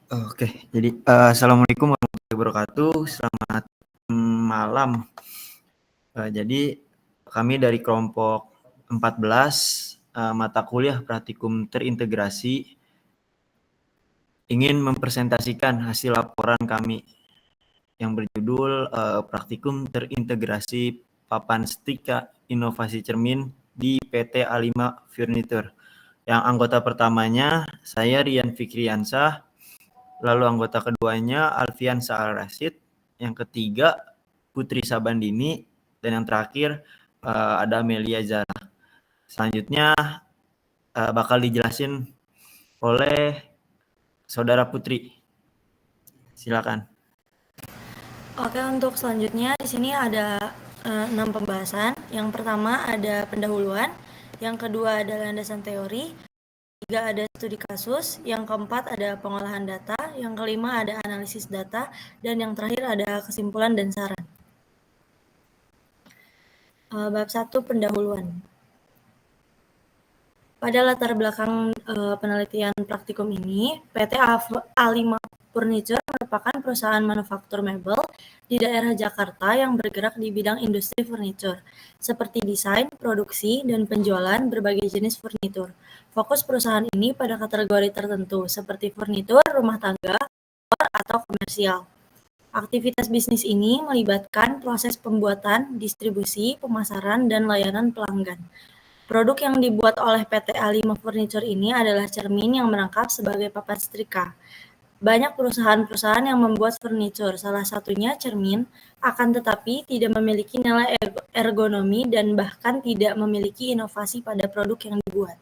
Oke, jadi assalamualaikum warahmatullahi wabarakatuh. Selamat malam. Jadi kami dari kelompok 14 mata kuliah praktikum terintegrasi ingin mempresentasikan hasil laporan kami yang berjudul praktikum terintegrasi papan setrika inovasi cermin di PT A5 Furniture. Yang anggota pertamanya saya Rian Fikriansah, lalu anggota keduanya Alfian Sa'al Rashid, yang ketiga Putri Sabandini, dan yang terakhir ada Amelia Zara. Selanjutnya bakal dijelasin oleh Saudara Putri. Silakan. Oke, untuk selanjutnya di sini ada 6 pembahasan. Yang pertama ada pendahuluan, yang kedua ada landasan teori, ketiga ada studi kasus, yang keempat ada pengolahan data, yang kelima ada analisis data, dan yang terakhir ada kesimpulan dan saran. Bab 1 pendahuluan. Pada latar belakang penelitian praktikum ini, PT A5 Furniture merupakan perusahaan manufaktur mebel di daerah Jakarta yang bergerak di bidang industri furniture, seperti desain, produksi, dan penjualan berbagai jenis furnitur. Fokus perusahaan ini pada kategori tertentu, seperti furnitur, rumah tangga, atau komersial. Aktivitas bisnis ini melibatkan proses pembuatan, distribusi, pemasaran, dan layanan pelanggan. Produk yang dibuat oleh PT A5 Furniture ini adalah cermin yang merangkap sebagai papan setrika. Banyak perusahaan-perusahaan yang membuat furniture, salah satunya cermin, akan tetapi tidak memiliki nilai ergonomi dan bahkan tidak memiliki inovasi pada produk yang dibuat.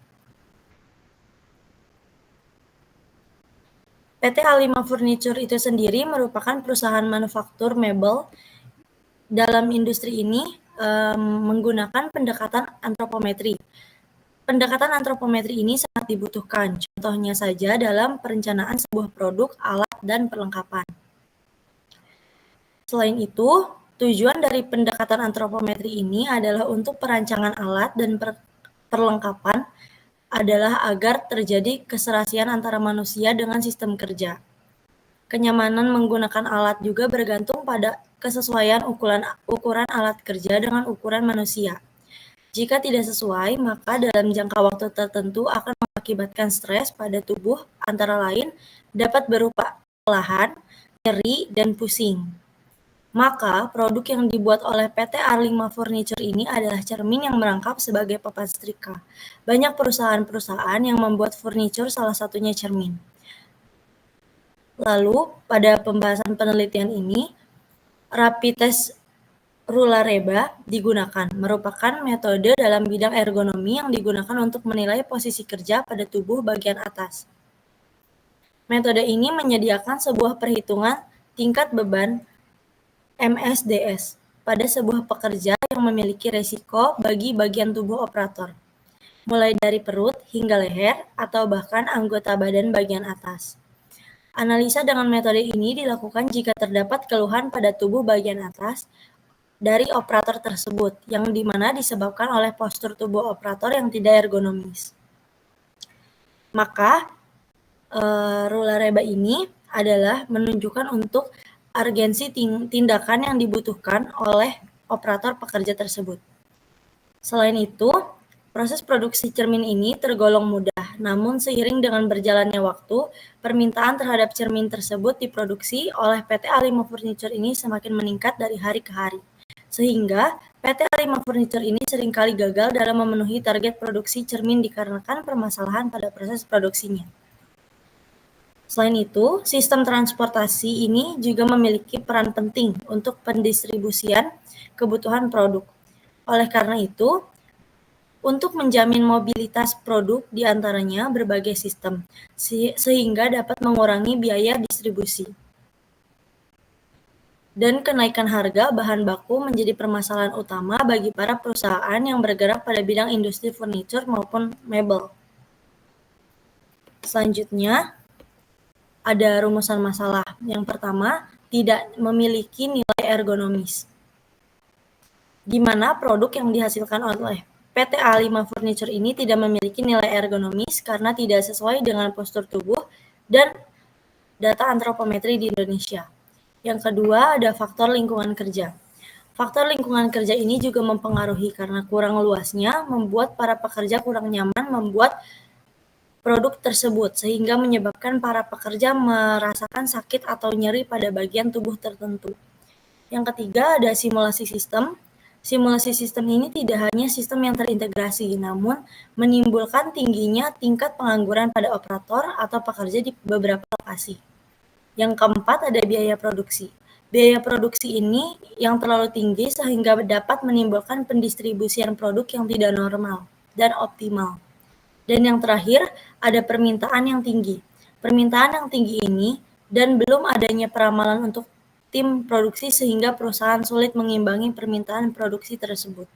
PT A5 Furniture itu sendiri merupakan perusahaan manufaktur mebel. Dalam industri ini menggunakan pendekatan antropometri. Pendekatan antropometri ini sangat dibutuhkan, contohnya saja dalam perencanaan sebuah produk, alat, dan perlengkapan. Selain itu, tujuan dari pendekatan antropometri ini adalah untuk perancangan alat dan perlengkapan adalah agar terjadi keserasian antara manusia dengan sistem kerja. Kenyamanan menggunakan alat juga bergantung pada kesesuaian ukuran alat kerja dengan ukuran manusia. Jika tidak sesuai, maka dalam jangka waktu tertentu akan mengakibatkan stres pada tubuh, antara lain dapat berupa kelelahan, nyeri, dan pusing. Maka, produk yang dibuat oleh PT A5 Furniture ini adalah cermin yang merangkap sebagai papan setrika. Banyak perusahaan-perusahaan yang membuat furniture, salah satunya cermin. Lalu, pada pembahasan penelitian ini, rapid test Rulareba digunakan, merupakan metode dalam bidang ergonomi yang digunakan untuk menilai posisi kerja pada tubuh bagian atas. Metode ini menyediakan sebuah perhitungan tingkat beban MSDS pada sebuah pekerja yang memiliki resiko bagi bagian tubuh operator, mulai dari perut hingga leher atau bahkan anggota badan bagian atas. Analisa dengan metode ini dilakukan jika terdapat keluhan pada tubuh bagian atas dari operator tersebut, yang dimana disebabkan oleh postur tubuh operator yang tidak ergonomis. Maka, Rulareba ini adalah menunjukkan untuk urgensi tindakan yang dibutuhkan oleh operator pekerja tersebut. Selain itu, proses produksi cermin ini tergolong mudah, namun seiring dengan berjalannya waktu, permintaan terhadap cermin tersebut diproduksi oleh PT A5 Furniture ini semakin meningkat dari hari ke hari. Sehingga PT A5 Furniture ini seringkali gagal dalam memenuhi target produksi cermin dikarenakan permasalahan pada proses produksinya. Selain itu, sistem transportasi ini juga memiliki peran penting untuk pendistribusian kebutuhan produk. Oleh karena itu, untuk menjamin mobilitas produk di antaranya berbagai sistem, sehingga dapat mengurangi biaya distribusi. Dan kenaikan harga bahan baku menjadi permasalahan utama bagi para perusahaan yang bergerak pada bidang industri furniture maupun mebel. Selanjutnya, ada rumusan masalah. Yang pertama, tidak memiliki nilai ergonomis, di mana produk yang dihasilkan oleh PT A5 Furniture ini tidak memiliki nilai ergonomis karena tidak sesuai dengan postur tubuh dan data antropometri di Indonesia. Yang kedua ada faktor lingkungan kerja. Faktor lingkungan kerja ini juga mempengaruhi karena kurang luasnya membuat para pekerja kurang nyaman membuat produk tersebut sehingga menyebabkan para pekerja merasakan sakit atau nyeri pada bagian tubuh tertentu. Yang ketiga ada simulasi sistem. Simulasi sistem ini tidak hanya sistem yang terintegrasi, namun menimbulkan tingginya tingkat pengangguran pada operator atau pekerja di beberapa lokasi. Yang keempat ada biaya produksi. Biaya produksi ini yang terlalu tinggi sehingga dapat menimbulkan pendistribusian produk yang tidak normal dan optimal. Dan yang terakhir ada permintaan yang tinggi. Permintaan yang tinggi ini dan belum adanya peramalan untuk tim produksi sehingga perusahaan sulit mengimbangi permintaan produksi tersebut.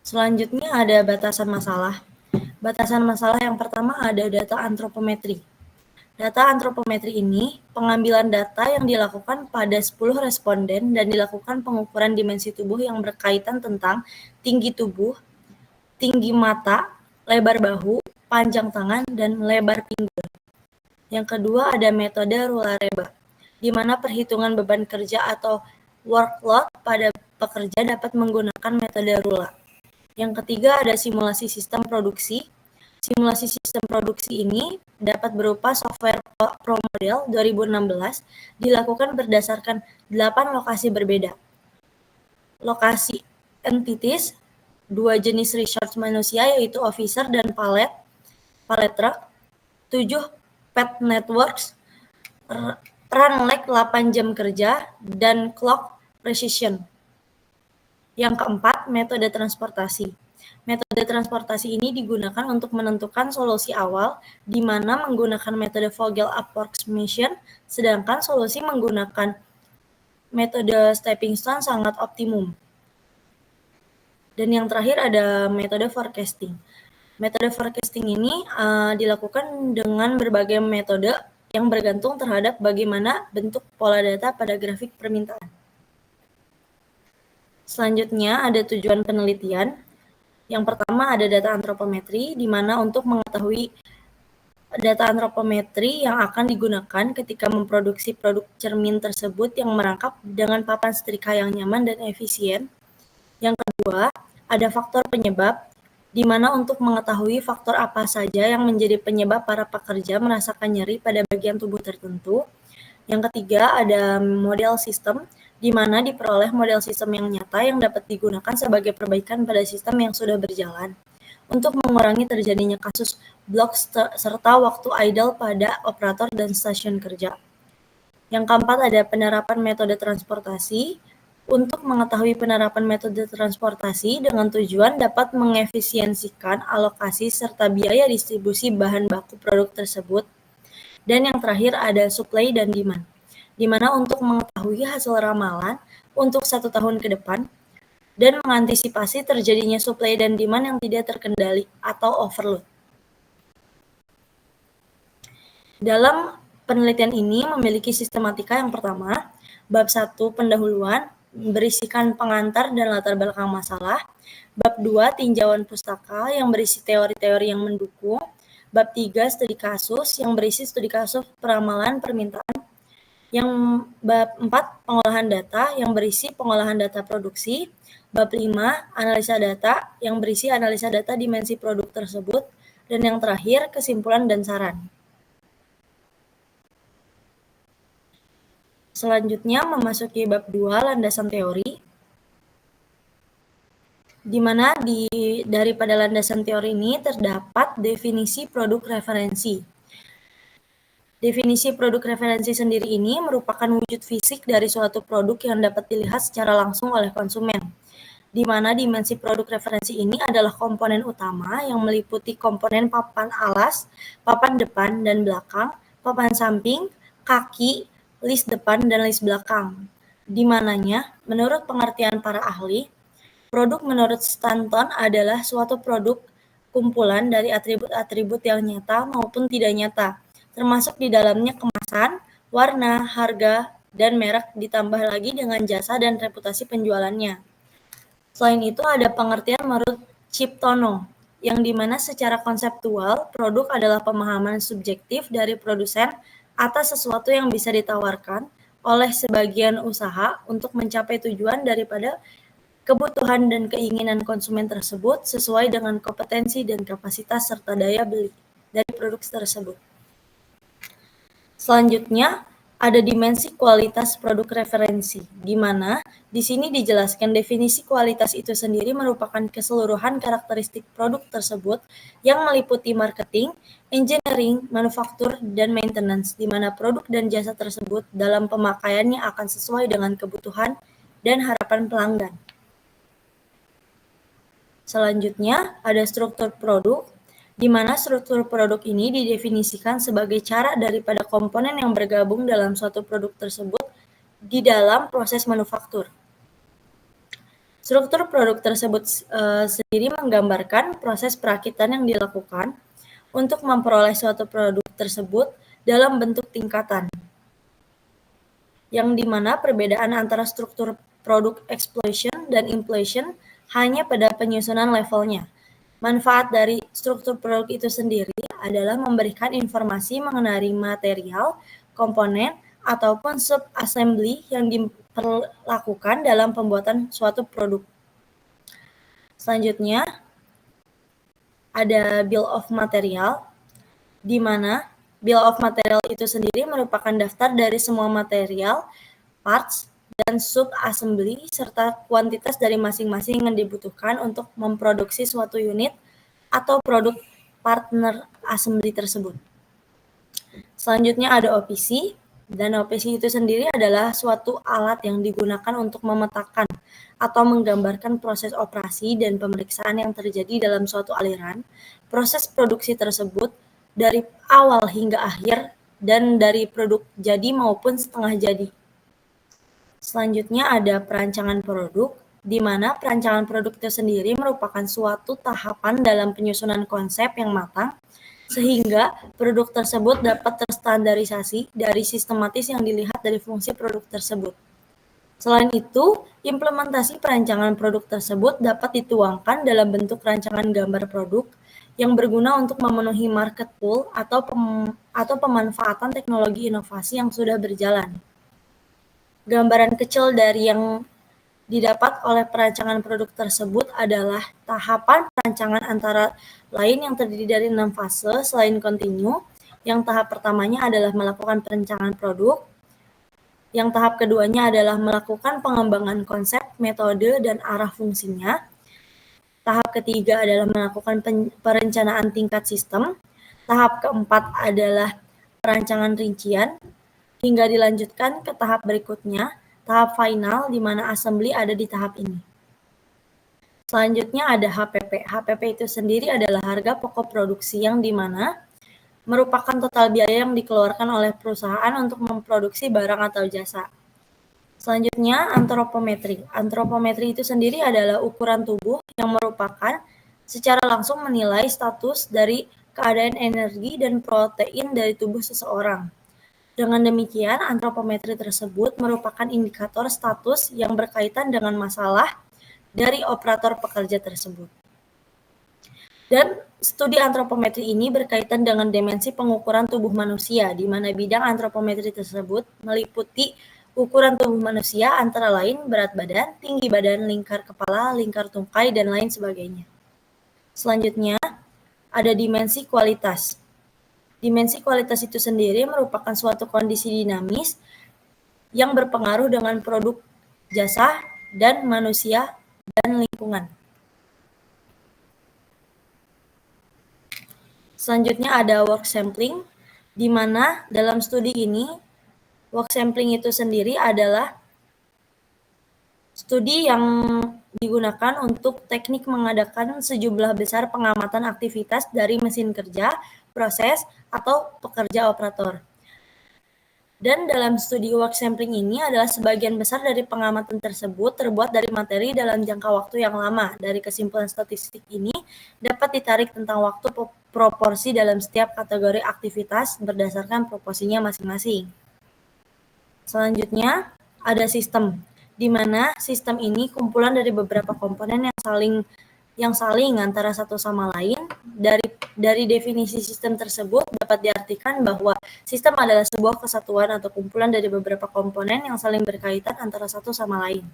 Selanjutnya ada batasan masalah. Batasan masalah yang pertama ada data antropometri. Data antropometri ini pengambilan data yang dilakukan pada 10 responden dan dilakukan pengukuran dimensi tubuh yang berkaitan tentang tinggi tubuh, tinggi mata, lebar bahu, panjang tangan, dan lebar pinggul. Yang kedua ada metode Rula-Reba, di mana perhitungan beban kerja atau workload pada pekerja dapat menggunakan metode Rula. Yang ketiga ada simulasi sistem produksi. Simulasi sistem produksi ini dapat berupa software ProModel 2016 dilakukan berdasarkan 8 lokasi berbeda. Lokasi entities, 2 jenis resource manusia yaitu officer dan pallet truck, 7 pet networks, run lag 8 jam kerja, dan clock precision. Yang keempat, metode transportasi. Metode transportasi ini digunakan untuk menentukan solusi awal, di mana menggunakan metode Vogel approximation, sedangkan solusi menggunakan metode stepping stone sangat optimum. Dan yang terakhir ada metode forecasting. Metode forecasting ini dilakukan dengan berbagai metode yang bergantung terhadap bagaimana bentuk pola data pada grafik permintaan. Selanjutnya ada tujuan penelitian. Yang pertama ada data antropometri, di mana untuk mengetahui data antropometri yang akan digunakan ketika memproduksi produk cermin tersebut yang merangkap dengan papan setrika yang nyaman dan efisien. Yang kedua, ada faktor penyebab, di mana untuk mengetahui faktor apa saja yang menjadi penyebab para pekerja merasakan nyeri pada bagian tubuh tertentu. Yang ketiga, ada model sistem, di mana diperoleh model sistem yang nyata yang dapat digunakan sebagai perbaikan pada sistem yang sudah berjalan untuk mengurangi terjadinya kasus blok serta waktu idle pada operator dan stasiun kerja. Yang keempat, ada penerapan metode transportasi, untuk mengetahui penerapan metode transportasi dengan tujuan dapat mengefisiensikan alokasi serta biaya distribusi bahan baku produk tersebut. Dan yang terakhir ada supply dan demand, di mana untuk mengetahui hasil ramalan untuk 1 tahun ke depan dan mengantisipasi terjadinya supply dan demand yang tidak terkendali atau overload. Dalam penelitian ini memiliki sistematika yang pertama, bab 1 pendahuluan, berisikan pengantar dan latar belakang masalah. Bab 2 tinjauan pustaka yang berisi teori-teori yang mendukung. Bab 3 studi kasus yang berisi studi kasus peramalan permintaan. Yang bab 4 pengolahan data yang berisi pengolahan data produksi. Bab 5 analisa data yang berisi analisa data dimensi produk tersebut. Dan yang terakhir kesimpulan dan saran. Selanjutnya memasuki bab 2 landasan teori, di mana daripada landasan teori ini terdapat definisi produk referensi. Definisi produk referensi sendiri ini merupakan wujud fisik dari suatu produk yang dapat dilihat secara langsung oleh konsumen, di mana dimensi produk referensi ini adalah komponen utama yang meliputi komponen papan alas, papan depan dan belakang, papan samping, kaki, list depan dan list belakang, di mananya menurut pengertian para ahli, produk menurut Stanton adalah suatu produk kumpulan dari atribut-atribut yang nyata maupun tidak nyata, termasuk di dalamnya kemasan, warna, harga, dan merek ditambah lagi dengan jasa dan reputasi penjualannya. Selain itu ada pengertian menurut Chiptono. yang dimana secara konseptual produk adalah pemahaman subjektif dari produsen atas sesuatu yang bisa ditawarkan oleh sebagian usaha untuk mencapai tujuan daripada kebutuhan dan keinginan konsumen tersebut sesuai dengan kompetensi dan kapasitas serta daya beli dari produk tersebut. Selanjutnya, ada dimensi kualitas produk referensi, di mana di sini dijelaskan definisi kualitas itu sendiri merupakan keseluruhan karakteristik produk tersebut yang meliputi marketing, engineering, manufaktur, dan maintenance, di mana produk dan jasa tersebut dalam pemakaiannya akan sesuai dengan kebutuhan dan harapan pelanggan. Selanjutnya, ada struktur produk, di mana struktur produk ini didefinisikan sebagai cara daripada komponen yang bergabung dalam suatu produk tersebut di dalam proses manufaktur. Struktur produk tersebut sendiri menggambarkan proses perakitan yang dilakukan untuk memperoleh suatu produk tersebut dalam bentuk tingkatan, yang dimana perbedaan antara struktur produk explosion dan inflation hanya pada penyusunan levelnya. Manfaat dari struktur produk itu sendiri adalah memberikan informasi mengenai material, komponen, ataupun sub-assembly yang diperlakukan dalam pembuatan suatu produk. Selanjutnya, ada Bill of Material, di mana Bill of Material itu sendiri merupakan daftar dari semua material, parts, dan sub-assembly, serta kuantitas dari masing-masing yang dibutuhkan untuk memproduksi suatu unit atau produk partner assembly tersebut. Selanjutnya ada OPC, dan OPC itu sendiri adalah suatu alat yang digunakan untuk memetakan atau menggambarkan proses operasi dan pemeriksaan yang terjadi dalam suatu aliran, proses produksi tersebut dari awal hingga akhir, dan dari produk jadi maupun setengah jadi. Selanjutnya ada perancangan produk, di mana perancangan produk itu sendiri merupakan suatu tahapan dalam penyusunan konsep yang matang, sehingga produk tersebut dapat terstandarisasi dari sistematis yang dilihat dari fungsi produk tersebut. Selain itu, implementasi perancangan produk tersebut dapat dituangkan dalam bentuk rancangan gambar produk yang berguna untuk memenuhi market pool atau pemanfaatan teknologi inovasi yang sudah berjalan. Gambaran kecil dari yang didapat oleh perancangan produk tersebut adalah tahapan perancangan antara lain yang terdiri dari 6 fase selain kontinu, yang tahap pertamanya adalah melakukan perancangan produk, yang tahap keduanya adalah melakukan pengembangan konsep, metode, dan arah fungsinya, tahap ketiga adalah melakukan perencanaan tingkat sistem, tahap keempat adalah perancangan rincian, hingga dilanjutkan ke tahap berikutnya, tahap final, di mana assembly ada di tahap ini. Selanjutnya ada HPP. HPP itu sendiri adalah harga pokok produksi, yang dimana merupakan total biaya yang dikeluarkan oleh perusahaan untuk memproduksi barang atau jasa. Selanjutnya, antropometri. Antropometri itu sendiri adalah ukuran tubuh yang merupakan secara langsung menilai status dari keadaan energi dan protein dari tubuh seseorang. Dengan demikian, antropometri tersebut merupakan indikator status yang berkaitan dengan masalah dari operator pekerja tersebut. Dan studi antropometri ini berkaitan dengan dimensi pengukuran tubuh manusia, di mana bidang antropometri tersebut meliputi ukuran tubuh manusia antara lain berat badan, tinggi badan, lingkar kepala, lingkar tungkai, dan lain sebagainya. Selanjutnya, ada dimensi kualitas. Dimensi kualitas itu sendiri merupakan suatu kondisi dinamis yang berpengaruh dengan produk, jasa, dan manusia, dan lingkungan. Selanjutnya ada work sampling, di mana dalam studi ini, work sampling itu sendiri adalah studi yang digunakan untuk teknik mengadakan sejumlah besar pengamatan aktivitas dari mesin kerja, proses, atau pekerja operator. Dan dalam studi work sampling ini adalah sebagian besar dari pengamatan tersebut terbuat dari materi dalam jangka waktu yang lama. Dari kesimpulan statistik ini dapat ditarik tentang waktu proporsi dalam setiap kategori aktivitas berdasarkan proporsinya masing-masing. Selanjutnya ada sistem, di mana sistem ini kumpulan dari beberapa komponen yang saling yang saling antara satu sama lain. Dari definisi sistem tersebut dapat diartikan bahwa sistem adalah sebuah kesatuan atau kumpulan dari beberapa komponen yang saling berkaitan antara satu sama lain.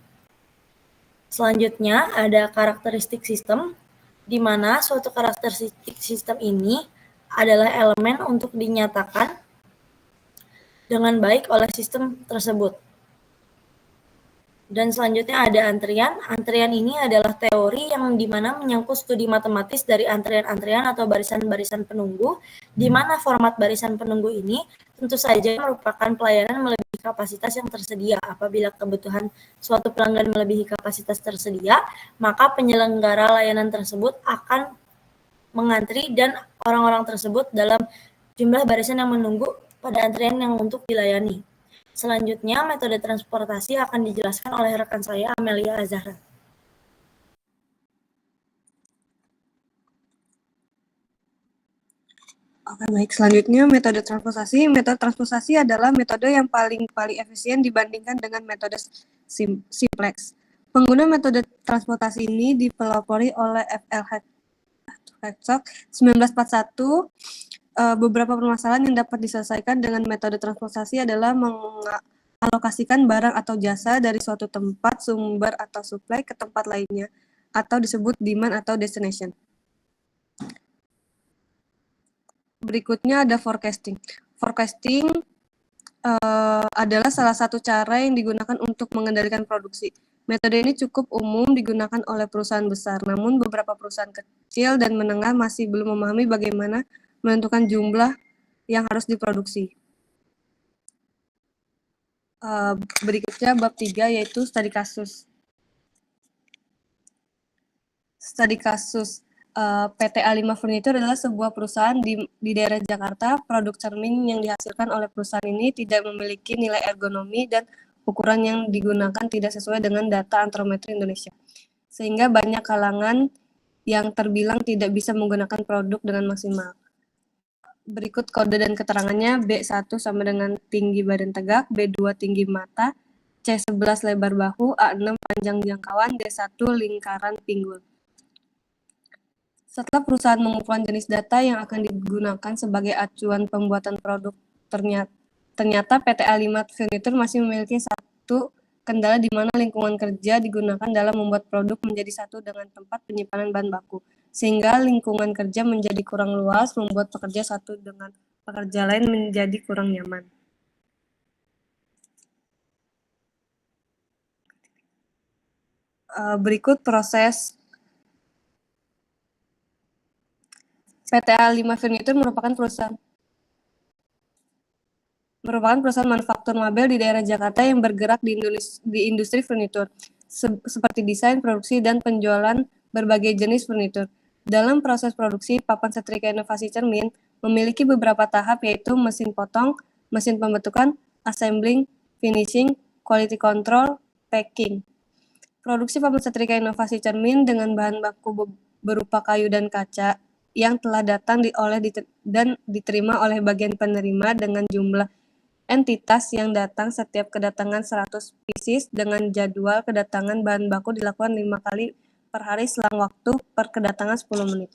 Selanjutnya ada karakteristik sistem, di mana suatu karakteristik sistem ini adalah elemen untuk dinyatakan dengan baik oleh sistem tersebut. Dan selanjutnya ada antrian. Antrian ini adalah teori yang dimana menyangkut studi matematis dari antrian-antrian atau barisan-barisan penunggu, di mana format barisan penunggu ini tentu saja merupakan pelayanan melebihi kapasitas yang tersedia. Apabila kebutuhan suatu pelanggan melebihi kapasitas tersedia, maka penyelenggara layanan tersebut akan mengantri dan orang-orang tersebut dalam jumlah barisan yang menunggu pada antrian yang untuk dilayani. Selanjutnya, metode transportasi akan dijelaskan oleh rekan saya, Amelia Azahra. Oke, baik. Selanjutnya, metode transportasi. Metode transportasi adalah metode yang paling efisien dibandingkan dengan metode simplex. Pengguna metode transportasi ini dipelopori oleh F.L. Herzog 1941. Beberapa permasalahan yang dapat diselesaikan dengan metode transportasi adalah mengalokasikan barang atau jasa dari suatu tempat sumber atau supply ke tempat lainnya, atau disebut demand atau destination. Berikutnya ada forecasting. Forecasting adalah salah satu cara yang digunakan untuk mengendalikan produksi. Metode ini cukup umum digunakan oleh perusahaan besar, namun beberapa perusahaan kecil dan menengah masih belum memahami bagaimana menentukan jumlah yang harus diproduksi. Berikutnya bab 3 yaitu studi kasus. Studi kasus PT A5 Furniture adalah sebuah perusahaan di daerah Jakarta. Produk cermin yang dihasilkan oleh perusahaan ini tidak memiliki nilai ergonomi dan ukuran yang digunakan tidak sesuai dengan data antrometri Indonesia. Sehingga banyak kalangan yang terbilang tidak bisa menggunakan produk dengan maksimal. Berikut kode dan keterangannya. B1 sama dengan tinggi badan tegak, B2 tinggi mata, C11 lebar bahu, A6 panjang jangkauan, D1 lingkaran pinggul. Setelah perusahaan mengumpulkan jenis data yang akan digunakan sebagai acuan pembuatan produk, ternyata PT A5 Furniture masih memiliki satu kendala di mana lingkungan kerja digunakan dalam membuat produk menjadi satu dengan tempat penyimpanan bahan baku, sehingga lingkungan kerja menjadi kurang luas, membuat pekerja satu dengan pekerja lain menjadi kurang nyaman. Berikut proses. PT A5 Furniture merupakan perusahaan manufaktur mebel di daerah Jakarta yang bergerak di industri furnitur, seperti desain, produksi, dan penjualan berbagai jenis furnitur. Dalam proses produksi, papan setrika inovasi cermin memiliki beberapa tahap, yaitu mesin potong, mesin pembentukan, assembling, finishing, quality control, packing. Produksi papan setrika inovasi cermin dengan bahan baku berupa kayu dan kaca yang telah datang dan diterima oleh bagian penerima dengan jumlah entitas yang datang setiap kedatangan 100 pieces dengan jadwal kedatangan bahan baku dilakukan 5 kali per hari selang waktu per kedatangan 10 menit.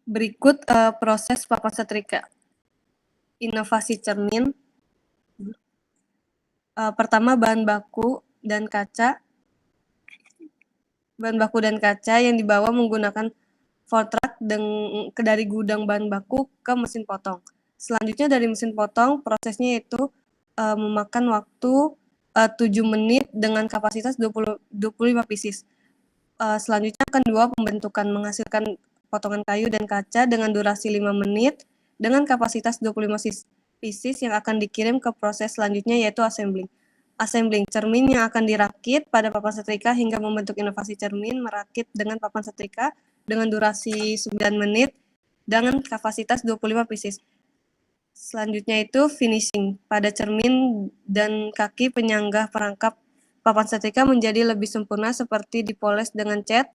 Berikut proses papan setrika inovasi cermin. Pertama, bahan baku dan kaca. Bahan baku dan kaca yang dibawa menggunakan fork truck dari gudang bahan baku ke mesin potong. Selanjutnya dari mesin potong, prosesnya itu memakan waktu 7 menit dengan kapasitas 25 pieces. Selanjutnya kedua, pembentukan menghasilkan potongan kayu dan kaca dengan durasi 5 menit dengan kapasitas 25 pieces yang akan dikirim ke proses selanjutnya yaitu assembling. Assembling, cermin yang akan dirakit pada papan setrika hingga membentuk inovasi cermin merakit dengan papan setrika dengan durasi 9 menit dengan kapasitas 25 pieces. Selanjutnya itu finishing, pada cermin dan kaki penyangga perangkap papan setrika menjadi lebih sempurna seperti dipoles dengan cat,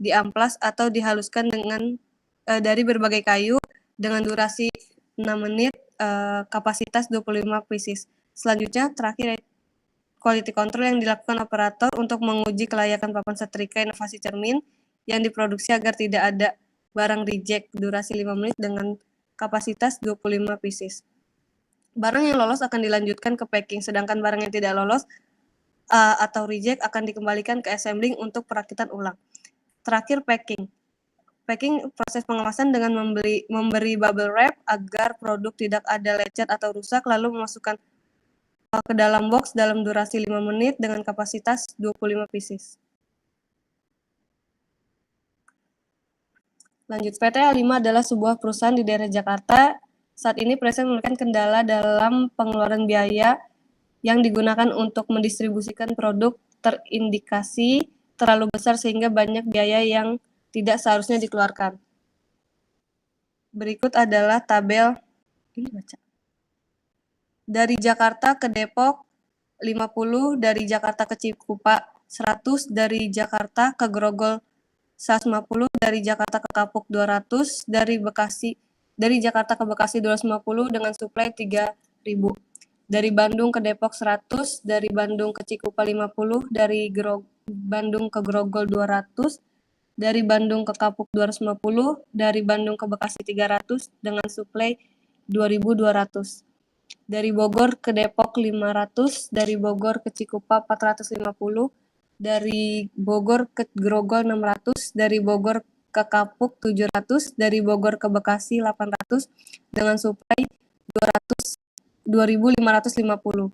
diamplas atau dihaluskan dengan dari berbagai kayu dengan durasi 6 menit, kapasitas 25 pieces. Selanjutnya terakhir quality control yang dilakukan operator untuk menguji kelayakan papan setrika inovasi cermin yang diproduksi agar tidak ada barang reject durasi 5 menit dengan kapasitas 25 pieces. Barang yang lolos akan dilanjutkan ke packing, sedangkan barang yang tidak lolos atau reject akan dikembalikan ke assembling untuk perakitan ulang. Terakhir, packing. Packing proses pengemasan dengan memberi bubble wrap agar produk tidak ada lecet atau rusak, lalu memasukkan ke dalam box dalam durasi 5 menit dengan kapasitas 25 pieces. Lanjut, PT A5 adalah sebuah perusahaan di daerah Jakarta. Saat ini presiden memiliki kendala dalam pengeluaran biaya yang digunakan untuk mendistribusikan produk terindikasi terlalu besar sehingga banyak biaya yang tidak seharusnya dikeluarkan. Berikut adalah tabel dari Jakarta ke Depok 50, dari Jakarta ke Cikupa 100, dari Jakarta ke Grogol 150, dari Jakarta ke Kapuk 200, dari Jakarta ke Bekasi 250 dengan suplai 3.000. Dari Bandung ke Depok 100, dari Bandung ke Cikupa 50, dari Bandung ke Grogol 200, dari Bandung ke Kapuk 250, dari Bandung ke Bekasi 300 dengan suplai 2.200. Dari Bogor ke Depok 500, dari Bogor ke Cikupa 450, dari Bogor ke Grogol 600, dari Bogor ke Kapuk 700, dari Bogor ke Bekasi 800 dengan suplai 2.550.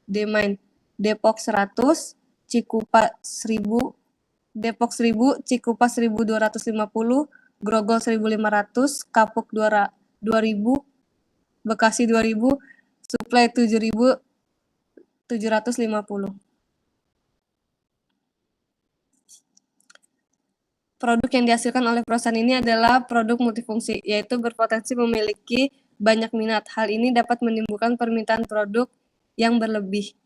Demain Depok 100, Cikupa 1000, Depok 1000, Cikupa 1250, Grogol 1500, Kapuk 2000, Bekasi 2000, suplai 7.750. Produk yang dihasilkan oleh perusahaan ini adalah produk multifungsi, yaitu berpotensi memiliki banyak minat. Hal ini dapat menimbulkan permintaan produk yang berlebih,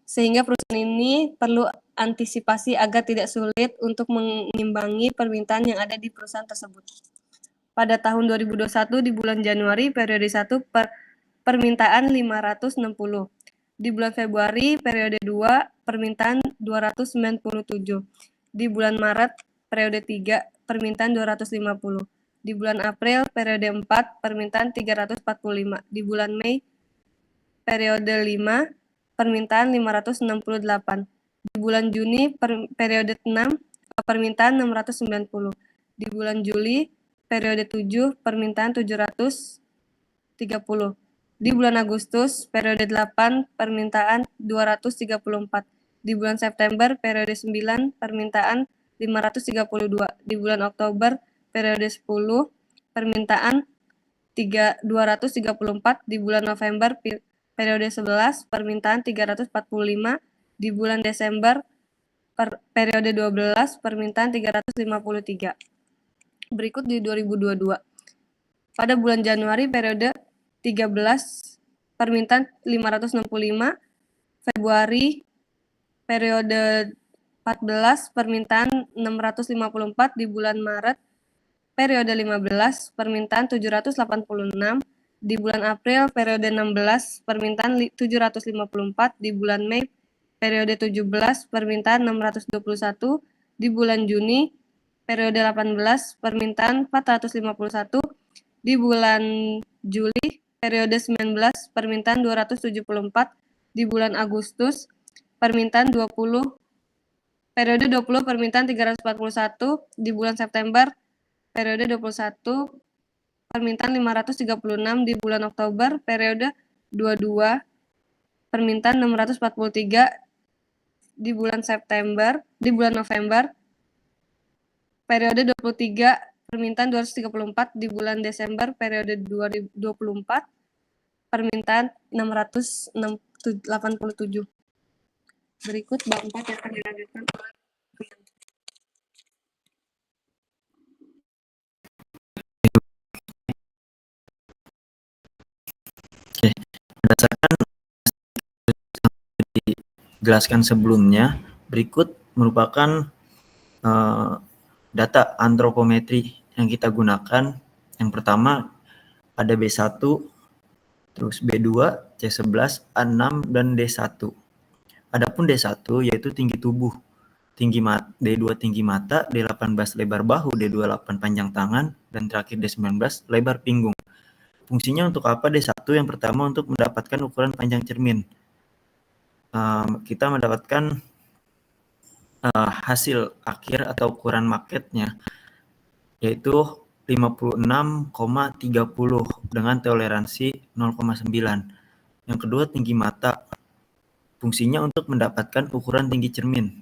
sehingga perusahaan ini perlu antisipasi agar tidak sulit untuk mengimbangi permintaan yang ada di perusahaan tersebut. Pada tahun 2021 di bulan Januari periode 1 permintaan 560. Di bulan Februari periode 2 permintaan 297. Di bulan Maret periode 3 permintaan 250. Di bulan April periode 4 permintaan 345. Di bulan Mei periode 5 permintaan 568. Di bulan Juni periode 6 permintaan 690. Di bulan Juli periode 7 permintaan 730. Di bulan Agustus periode 8 permintaan 234. Di bulan September periode 9 permintaan 532. Di bulan Oktober periode 10 permintaan 234. Di bulan November periode 11 permintaan 345. Di bulan Desember periode 12 permintaan 353. Berikut di 2022. Pada bulan Januari periode 13 permintaan 565, Februari periode 14 permintaan 654, di bulan Maret periode 15 permintaan 786, di bulan April periode 16 permintaan 754, di bulan Mei periode 17 permintaan 621, di bulan Juni periode 18 permintaan 451, di bulan Juli periode 19 permintaan 274, di bulan Agustus permintaan 20 periode 20 permintaan 341, di bulan September periode 21 permintaan 536, di bulan Oktober periode 22 permintaan 643, di bulan November periode 23 permintaan 234, di bulan Desember periode 2024 permintaan 687. Berikut bab 4 yang akan dilanjutkan oleh Oke, berdasarkan dijelaskan sebelumnya, berikut merupakan data antropometri yang kita gunakan. Yang pertama ada B1, terus B2, C11, A6, dan D1. Adapun D1 yaitu tinggi tubuh, D2 tinggi mata, D18 lebar bahu, D28 panjang tangan, dan terakhir D19 lebar pinggung. Fungsinya untuk apa D1? Yang pertama untuk mendapatkan ukuran panjang cermin. Kita mendapatkan hasil akhir atau ukuran marketnya yaitu 56,30 dengan toleransi 0,9. Yang kedua tinggi mata. Fungsinya untuk mendapatkan ukuran tinggi cermin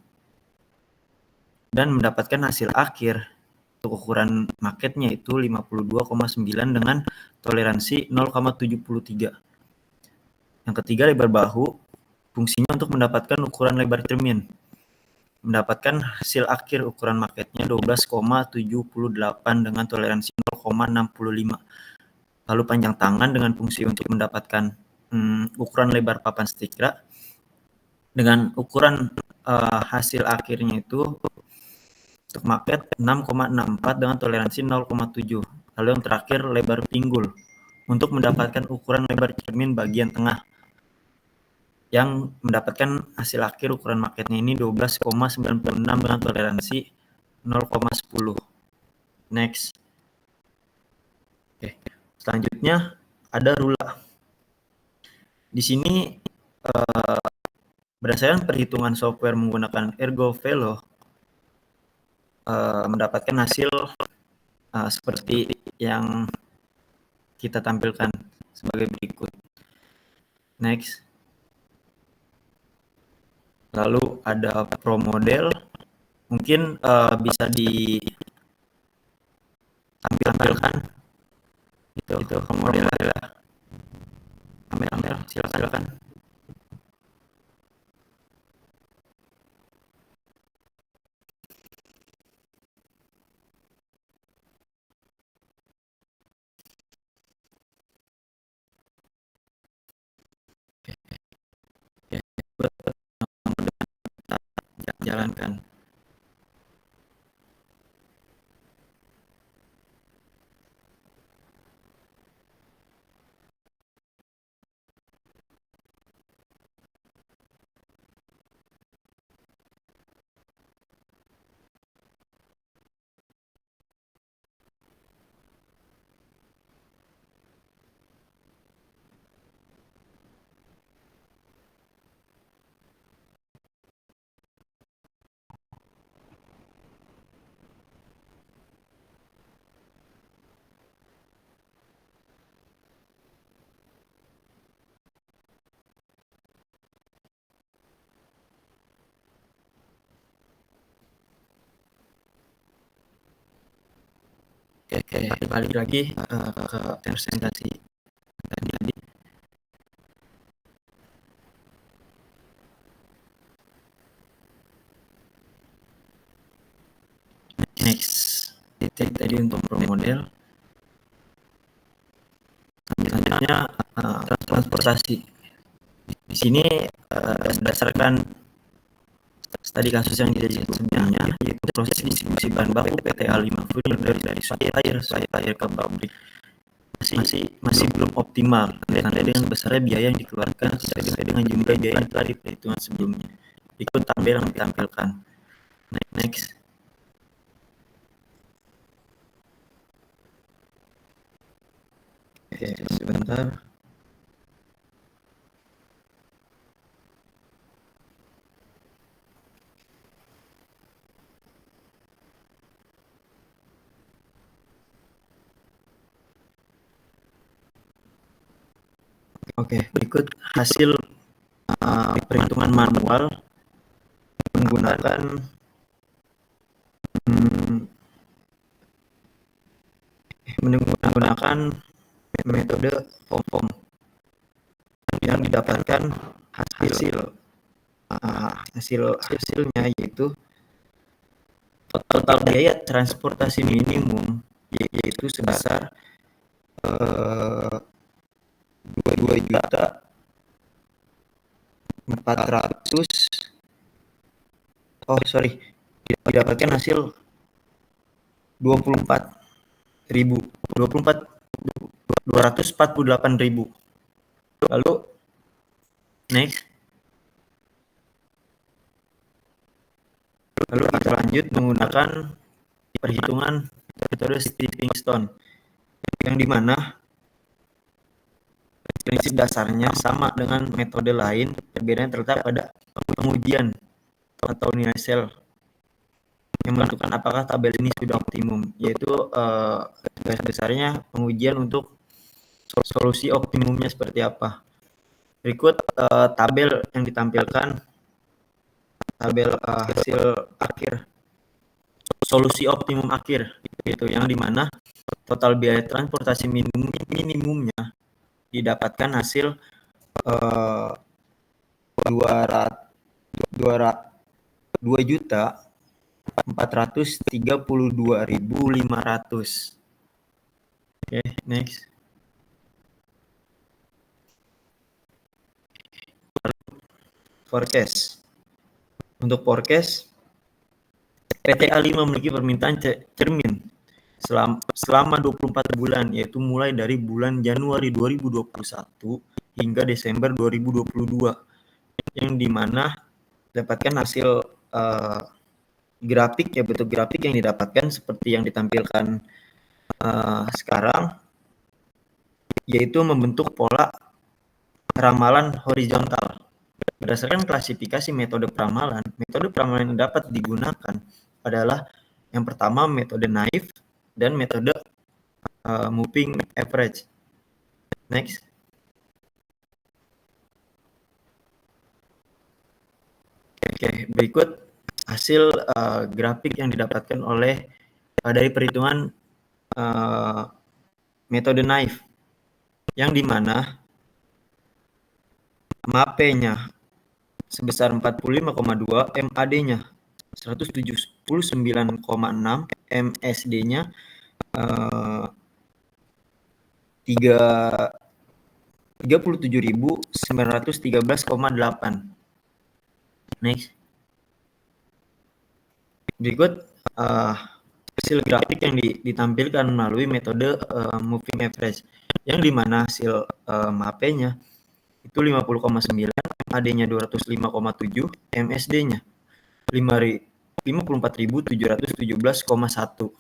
dan mendapatkan hasil akhir untuk ukuran marketnya itu 52,9 dengan toleransi 0,73. Yang ketiga lebar bahu. Fungsinya untuk mendapatkan ukuran lebar cermin. Mendapatkan hasil akhir ukuran marketnya 12,78 dengan toleransi 0,65. Lalu panjang tangan dengan fungsi untuk mendapatkan ukuran lebar papan stikra dengan ukuran hasil akhirnya itu untuk market 6,64 dengan toleransi 0,7. Lalu yang terakhir lebar pinggul untuk mendapatkan ukuran lebar cermin bagian tengah yang mendapatkan hasil akhir ukuran marketnya ini 12,96 dengan toleransi 0,10. Next. Oke. Selanjutnya ada rula. Di sini berdasarkan perhitungan software menggunakan ErgoVelo mendapatkan hasil seperti yang kita tampilkan sebagai berikut. Next. Lalu ada Pro Model, mungkin bisa ditampilkan itu Pro Model adalah ambil silakan. Jalankan. Oke, balik lagi ke presentasi tadi. Next, tadi untuk Pro Model. Selanjutnya transportasi. Di sini berdasarkan studi kasus yang tidak sebelumnya, yaitu proses distribusi bahan baku PTA 5 Food dari suatu air ke pabrik masih belum optimal ditandai dengan besarnya biaya yang dikeluarkan sesuai dengan jumlah biaya yang telah diperhitungkan sebelumnya. Ikut tabel yang ditampilkan. Next. Oke, sebentar. Oke, berikut hasil perhitungan manual menggunakan metode FOM yang didapatkan hasilnya yaitu total biaya transportasi minimum yaitu sebesar 2.400 didapatkan hasil 248.000. Lalu next. Lalu kita lanjut menggunakan perhitungan metode stepping stone, yang dimana prinsip dasarnya sama dengan metode lain, perbedaannya terletak pada pengujian atau nilai sel yang menentukan apakah tabel ini sudah optimum, yaitu garis besarnya pengujian untuk solusi optimumnya seperti apa. Berikut tabel yang ditampilkan, tabel hasil akhir solusi optimum akhir, gitu, yang dimana total biaya transportasi minimumnya didapatkan hasil 2.432.500. Oke, next. Forecast. Untuk forecast, PT A5 memiliki permintaan cermin selama 24 bulan, yaitu mulai dari bulan Januari 2021 hingga Desember 2022, yang dimana dapatkan hasil grafik, ya, bentuk grafik yang didapatkan seperti yang ditampilkan sekarang, yaitu membentuk pola ramalan horizontal. Berdasarkan klasifikasi metode pramalan yang dapat digunakan adalah yang pertama metode Naive dan metode moving average. Next. Oke, berikut hasil grafik yang didapatkan oleh dari perhitungan metode Naive, yang dimana MAPE-nya sebesar 45,2, MAD-nya 179,6, MSD-nya 37.913,8. Next. Berikut hasil grafik yang ditampilkan melalui metode moving average, yang dimana hasil MAPE-nya itu 50,9, MAD-nya 205,7, MSD-nya 54.717,1.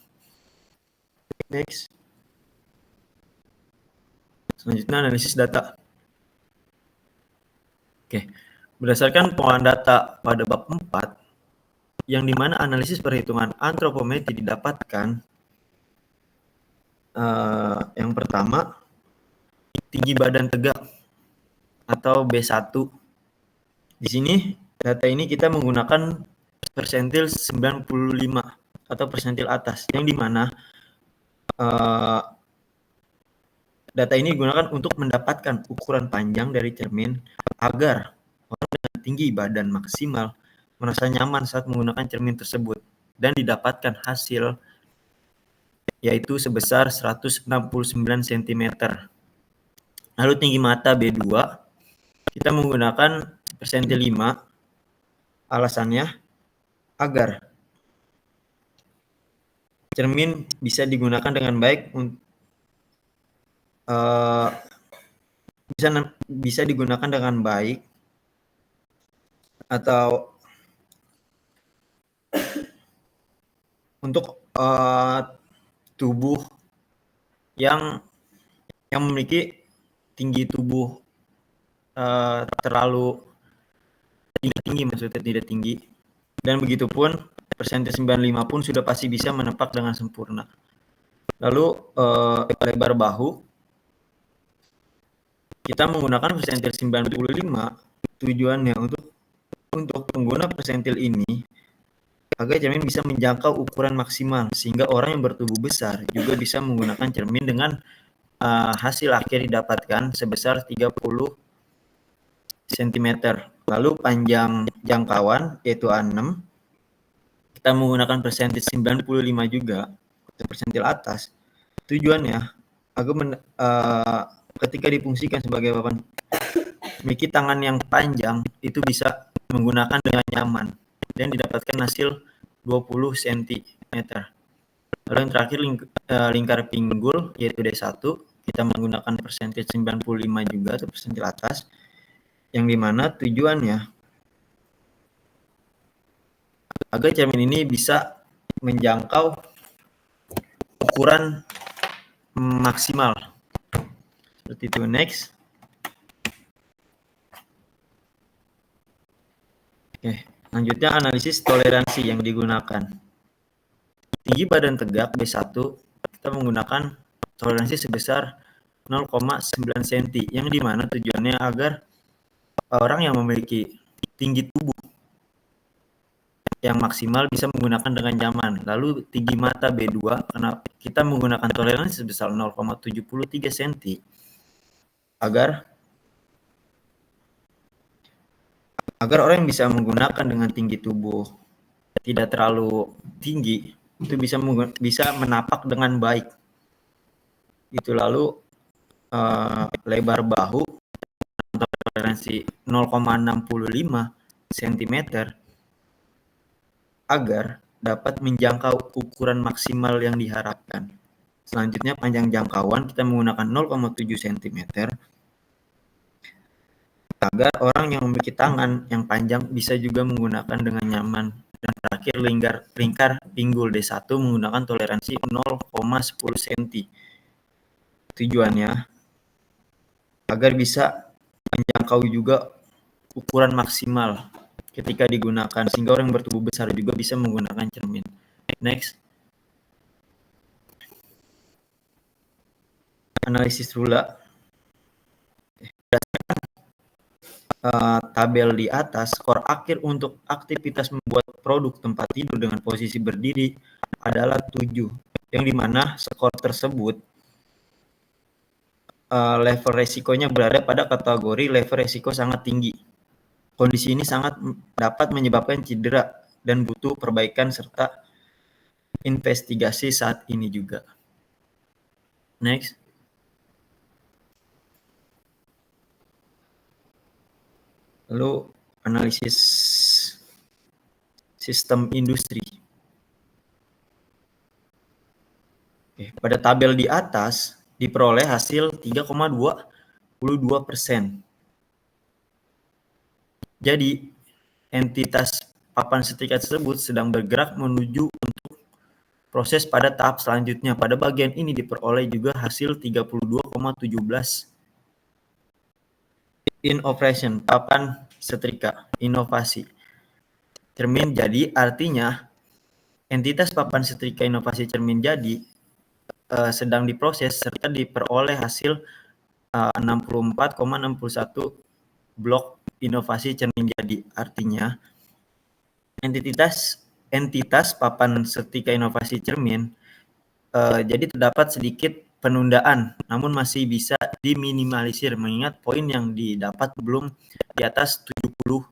Next. Selanjutnya analisis data. Oke, berdasarkan pengolahan data pada bab 4, yang dimana analisis perhitungan antropometri didapatkan, yang pertama tinggi badan tegak atau B1. Di sini data ini kita menggunakan persentil 95 atau persentil atas, yang dimana data ini digunakan untuk mendapatkan ukuran panjang dari cermin agar orang dengan tinggi badan maksimal merasa nyaman saat menggunakan cermin tersebut, dan didapatkan hasil yaitu sebesar 169 cm. Lalu tinggi mata B2, kita menggunakan persentil 5. Alasannya agar cermin bisa digunakan dengan baik, bisa digunakan dengan baik atau untuk tubuh yang memiliki tinggi tubuh terlalu tinggi, maksudnya tidak tinggi, dan begitupun persentil 95 pun sudah pasti bisa menepak dengan sempurna. Lalu lebar bahu, kita menggunakan persentil 95. Tujuannya untuk pengguna persentil ini agar cermin bisa menjangkau ukuran maksimal, sehingga orang yang bertubuh besar juga bisa menggunakan cermin dengan hasil akhir didapatkan sebesar 30 cm. Lalu panjang jangkauan yaitu A6, kita menggunakan persentil 95 juga, persentil atas. Tujuannya agar ketika difungsikan sebagai papan, memiliki tangan yang panjang itu bisa menggunakan dengan nyaman dan didapatkan hasil 20 cm. Lalu yang terakhir lingkar pinggul yaitu D1, kita menggunakan persentil 95 juga atau persentil atas, yang dimana tujuannya agar cermin ini bisa menjangkau ukuran maksimal. Seperti itu. Next. Oke, lanjutnya analisis toleransi yang digunakan. Tinggi badan tegak B1, kita menggunakan toleransi sebesar 0,9 cm, yang dimana tujuannya agar orang yang memiliki tinggi tubuh yang maksimal bisa menggunakan dengan nyaman. Lalu tinggi mata B2, karena kita menggunakan toleransi sebesar 0,73 cm, agar orang yang bisa menggunakan dengan tinggi tubuh tidak terlalu tinggi itu bisa menapak dengan baik. Itu. Lalu lebar bahu toleransi 0,65 cm agar dapat menjangkau ukuran maksimal yang diharapkan. Selanjutnya panjang jangkauan kita menggunakan 0,7 cm agar orang yang memiliki tangan yang panjang bisa juga menggunakan dengan nyaman. Dan terakhir lingkar pinggul D1 menggunakan toleransi 0,10 cm. Tujuannya agar bisa menjangkau juga ukuran maksimal ketika digunakan, sehingga orang yang bertubuh besar juga bisa menggunakan cermin. Next. Analisis rula. Tabel di atas, skor akhir untuk aktivitas membuat produk tempat tidur dengan posisi berdiri adalah 7, yang dimana skor tersebut level resikonya berada pada kategori level resiko sangat tinggi. Kondisi ini sangat dapat menyebabkan cedera dan butuh perbaikan serta investigasi saat ini juga. Next. Lalu analisis sistem industri. Oke, pada tabel di atas diperoleh hasil 3,22%. Jadi entitas papan setrika tersebut sedang bergerak menuju untuk proses pada tahap selanjutnya. Pada bagian ini diperoleh juga hasil 32,17. In operation, papan setrika, inovasi. Cermin jadi, artinya entitas papan setrika inovasi cermin jadi sedang diproses serta diperoleh hasil 64,61 blok inovasi cermin jadi. Artinya entitas papan setrika inovasi cermin jadi terdapat sedikit penundaan, namun masih bisa diminimalisir mengingat poin yang didapat belum di atas 70,0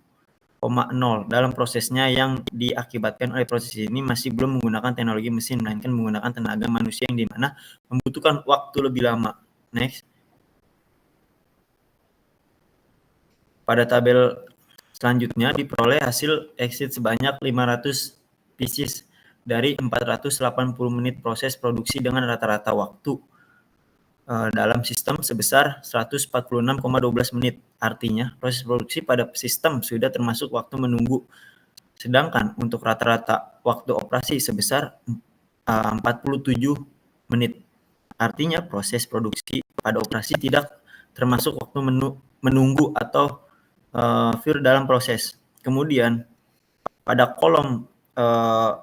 dalam prosesnya, yang diakibatkan oleh proses ini masih belum menggunakan teknologi mesin, melainkan menggunakan tenaga manusia yang dimana membutuhkan waktu lebih lama. Next. Pada tabel selanjutnya diperoleh hasil exit sebanyak 500 pieces dari 480 menit proses produksi dengan rata-rata waktu dalam sistem sebesar 146,12 menit. Artinya proses produksi pada sistem sudah termasuk waktu menunggu. Sedangkan untuk rata-rata waktu operasi sebesar 47 menit. Artinya proses produksi pada operasi tidak termasuk waktu menunggu atau fear dalam proses. Kemudian pada kolom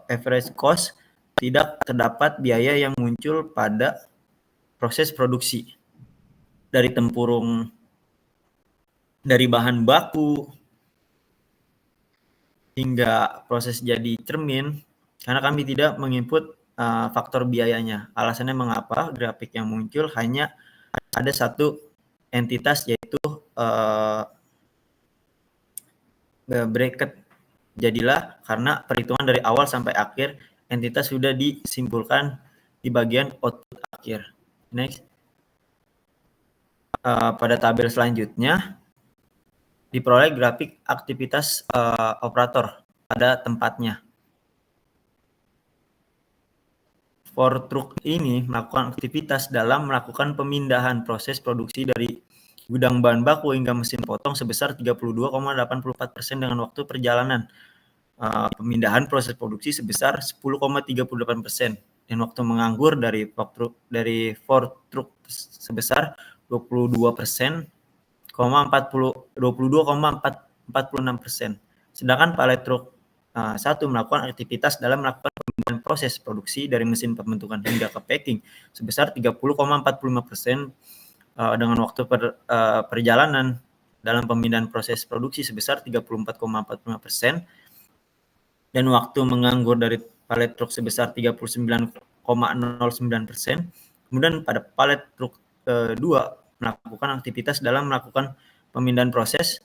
average cost tidak terdapat biaya yang muncul pada proses produksi, dari tempurung, dari bahan baku hingga proses jadi cermin, karena kami tidak menginput faktor biayanya. Alasannya mengapa grafik yang muncul hanya ada satu entitas, yaitu bracket. Jadilah karena perhitungan dari awal sampai akhir entitas sudah disimpulkan di bagian output akhir. Next. Pada tabel selanjutnya diperoleh grafik aktivitas operator pada tempatnya. Fortruck ini melakukan aktivitas dalam melakukan pemindahan proses produksi dari gudang bahan baku hingga mesin potong sebesar 32,84% dengan waktu perjalanan pemindahan proses produksi sebesar 10,38% dan waktu menganggur dari Ford Truck sebesar 22,46%. Sedangkan Pallet Truck 1 melakukan aktivitas dalam melakukan pemindahan proses produksi dari mesin pembentukan hingga ke packing sebesar 30,45%, dengan waktu perjalanan dalam pemindahan proses produksi sebesar 34,45%, dan waktu menganggur dari Pallet Truck sebesar 39,09%. Kemudian pada Pallet Truck 2 melakukan aktivitas dalam melakukan pemindahan proses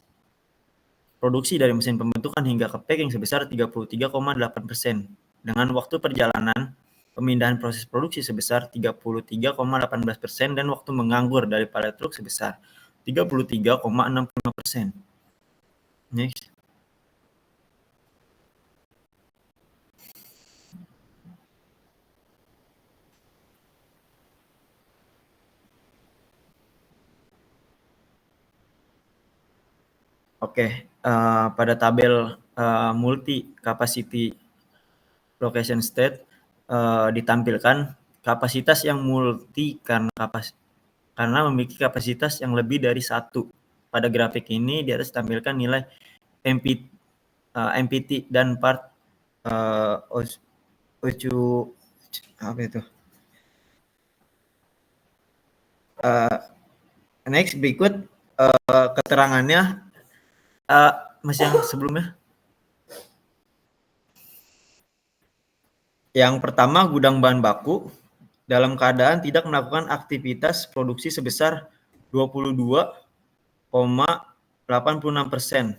produksi dari mesin pembentukan hingga ke packing sebesar 33,8%, dengan waktu perjalanan pemindahan proses produksi sebesar 33,18% dan waktu menganggur dari Pallet Truck sebesar 33,65%. Next. Oke, pada tabel multi capacity location state ditampilkan kapasitas yang multi karena memiliki kapasitas yang lebih dari satu. Pada grafik ini di atas ditampilkan nilai MPT dan part next, berikut keterangannya. Masih yang sebelumnya. Yang pertama, gudang bahan baku dalam keadaan tidak melakukan aktivitas produksi sebesar 22,86%.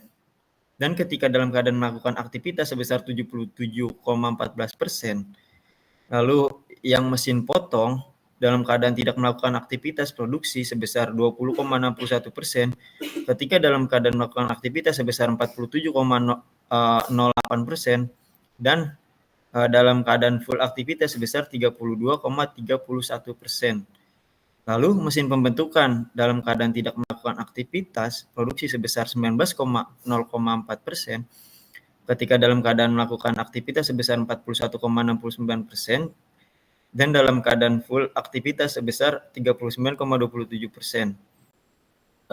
Dan ketika dalam keadaan melakukan aktivitas sebesar 77,14%. Lalu yang mesin potong dalam keadaan tidak melakukan aktivitas produksi sebesar 20,61%, ketika dalam keadaan melakukan aktivitas sebesar 47,08%, dan dalam keadaan full aktivitas sebesar 32,31%. Lalu mesin pembentukan dalam keadaan tidak melakukan aktivitas produksi sebesar 19,04%, ketika dalam keadaan melakukan aktivitas sebesar 41,69%, dan dalam keadaan full aktivitas sebesar 39,27%.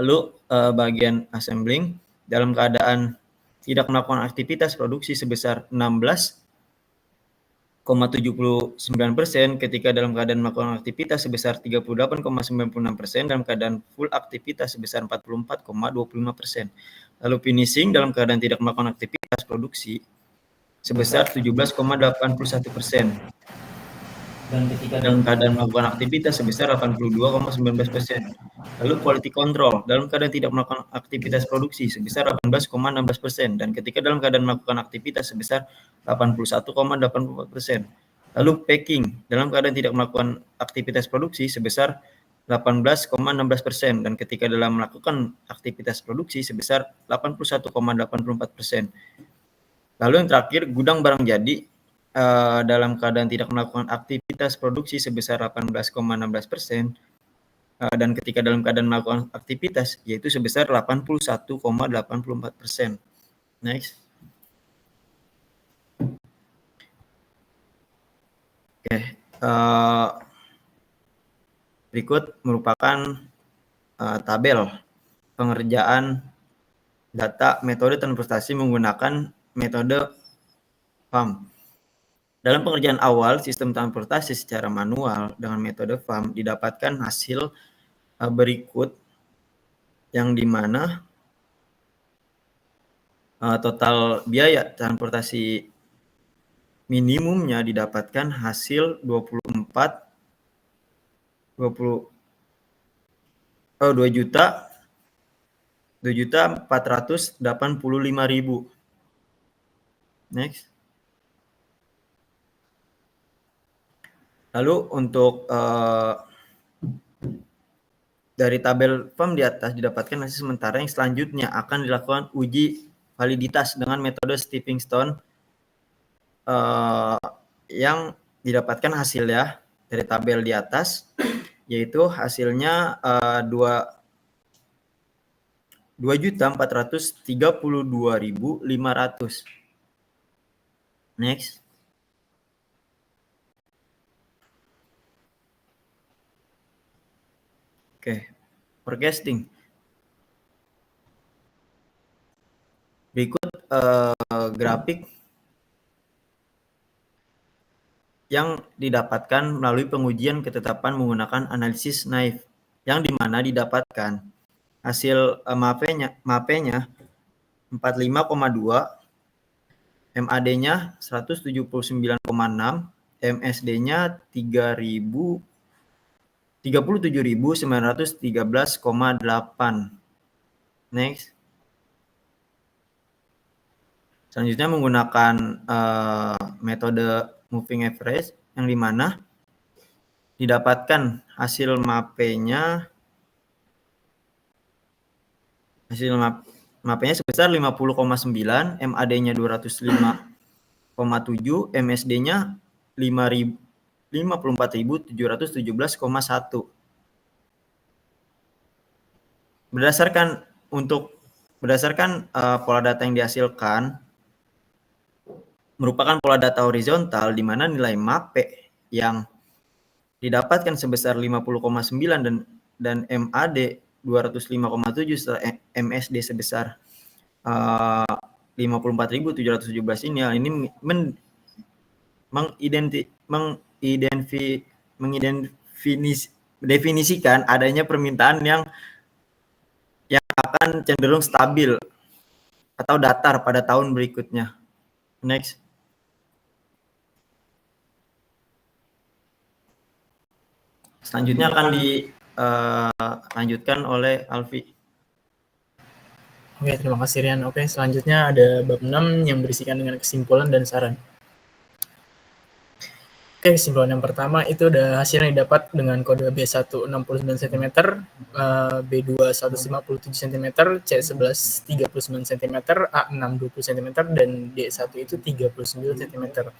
Lalu bagian assembling dalam keadaan tidak melakukan aktivitas produksi sebesar 16,79%, ketika dalam keadaan melakukan aktivitas sebesar 38,96%, dalam keadaan full aktivitas sebesar 44,25%. Lalu finishing dalam keadaan tidak melakukan aktivitas produksi sebesar 17,81%. Dan ketika dalam keadaan melakukan aktivitas sebesar 82,19%. Lalu quality control dalam keadaan tidak melakukan aktivitas produksi sebesar 18,16%, dan ketika dalam keadaan melakukan aktivitas sebesar 81,84%. Lalu packing dalam keadaan tidak melakukan aktivitas produksi sebesar 18,16%, dan ketika dalam melakukan aktivitas produksi sebesar 81,84%. Lalu yang terakhir, gudang barang jadi dalam keadaan tidak melakukan aktivitas produksi sebesar 18,16%, dan ketika dalam keadaan melakukan aktivitas yaitu sebesar 81,84%. Next. Oke, berikut merupakan tabel pengerjaan data metode transportasi menggunakan metode FAM. Dalam pengerjaan awal sistem transportasi secara manual dengan metode FAM didapatkan hasil berikut, yang dimana total biaya transportasi minimumnya didapatkan hasil 2.485.000. Next. Lalu untuk dari tabel FAM di atas didapatkan hasil sementara yang selanjutnya akan dilakukan uji validitas dengan metode stepping stone, yang didapatkan hasilnya dari tabel di atas, yaitu hasilnya 2.432.500. Next. Oke, forecasting. Berikut grafik yang didapatkan melalui pengujian ketetapan menggunakan analisis naive, yang dimana didapatkan hasil MAPE-nya 45,2, MAD-nya 179,6, MSD-nya 37.913,8. Next. Selanjutnya menggunakan metode moving average, yang dimana didapatkan hasil MAPE-nya sebesar 50,9, MAD-nya 205,7, MSD-nya 54.717,1. Berdasarkan pola data yang dihasilkan merupakan pola data horizontal di mana nilai MAPE yang didapatkan sebesar 50,9 dan MAD 205,7 serta MSD sebesar 54.717 ini mendefinisikan adanya permintaan yang akan cenderung stabil atau datar pada tahun berikutnya. Next. Selanjutnya akan dilanjutkan oleh Alfi. Oke, terima kasih Rian. Oke, selanjutnya ada bab 6 yang berisikan dengan kesimpulan dan saran. Oke, kesimpulan yang pertama itu ada hasil yang didapat dengan kode B1 69 cm, B2 157 cm, C11 39 cm, A6 20 cm, dan D1 itu 39 cm.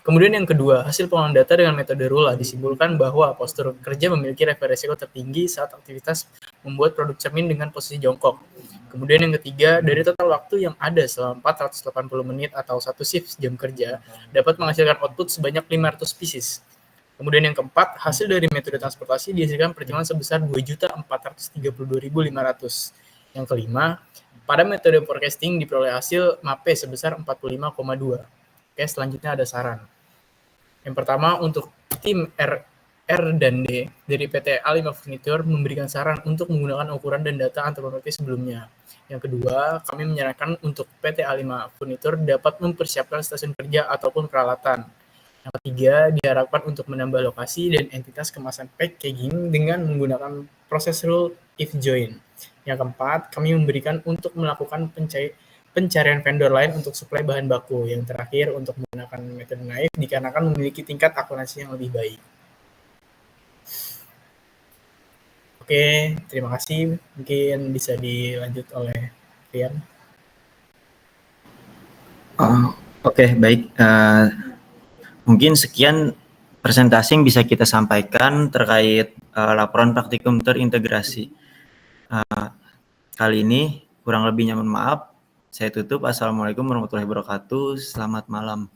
Kemudian yang kedua, hasil pengolahan data dengan metode RULA disimpulkan bahwa postur kerja memiliki resiko tertinggi saat aktivitas membuat produk cermin dengan posisi jongkok. Kemudian yang ketiga, dari total waktu yang ada selama 480 menit atau 1 shift jam kerja, dapat menghasilkan output sebanyak 500 pieces. Kemudian yang keempat, hasil dari metode transportasi dihasilkan perhitungan sebesar 2.432.500. Yang kelima, pada metode forecasting diperoleh hasil MAPE sebesar 45,2. Oke, selanjutnya ada saran. Yang pertama, untuk tim R dan D dari PT A5 Furniture memberikan saran untuk menggunakan ukuran dan data antropometri sebelumnya. Yang kedua, kami menyarankan untuk PT A5 Furniture dapat mempersiapkan stasiun kerja ataupun peralatan. Yang ketiga, diharapkan untuk menambah lokasi dan entitas kemasan packaging dengan menggunakan proses rule if join. Yang keempat, kami memberikan untuk melakukan pencarian vendor lain untuk suplai bahan baku. Yang terakhir, untuk menggunakan metode naive dikarenakan memiliki tingkat akurasi yang lebih baik. Oke, terima kasih. Mungkin bisa dilanjut oleh Rian. Oke, baik. Mungkin sekian presentasi yang bisa kita sampaikan terkait laporan praktikum terintegrasi. Kali ini kurang lebihnya mohon maaf. Saya tutup. Assalamualaikum warahmatullahi wabarakatuh. Selamat malam.